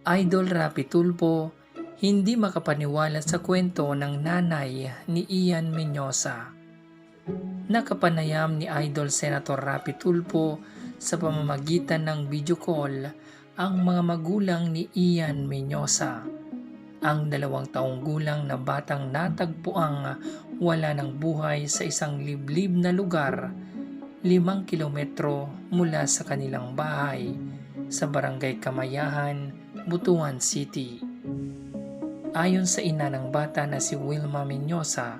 Idol Rapi Tulfo hindi makapaniwala sa kwento ng nanay ni Ian Menyosa. Nakapanayam ni Idol Senator Rapi Tulfo sa pamamagitan ng video call ang mga magulang ni Ian Menyosa. Ang 2 taong gulang na batang natagpuang wala ng buhay sa isang liblib na lugar 5 kilometro mula sa kanilang bahay sa Barangay Kamayahan, Butuan City. Ayon sa ina ng bata na si Wilma Menyosa,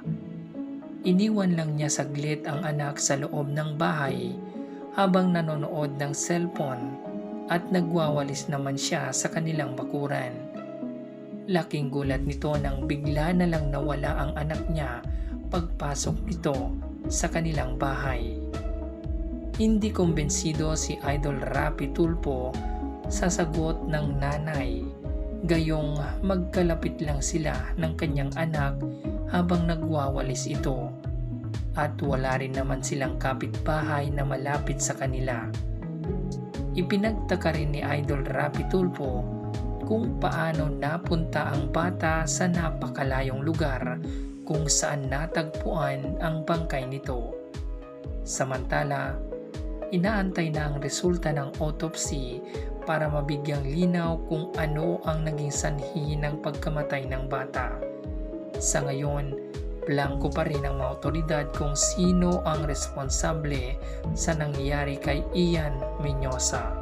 iniwan lang niya saglit ang anak sa loob ng bahay habang nanonood ng cellphone at nagwawalis naman siya sa kanilang bakuran. Laking gulat nito nang bigla na lang nawala ang anak niya pagpasok nito sa kanilang bahay. Hindi kumbensido si Idol Rapi Tulfo sa sagot ng nanay, gayong magkalapit lang sila ng kanyang anak habang nagwawalis ito at wala rin naman silang kapitbahay na malapit sa kanila. Ipinagtaka rin ni Idol Rapi Tulfo kung paano napunta ang bata sa napakalayong lugar kung saan natagpuan ang bangkay nito. Samantala, inaantay na ang resulta ng autopsy para mabigyang linaw kung ano ang naging sanhi ng pagkamatay ng bata. Sa ngayon, blanko pa rin ang mga otoridad kung sino ang responsable sa nangyari kay Ian Menyosa.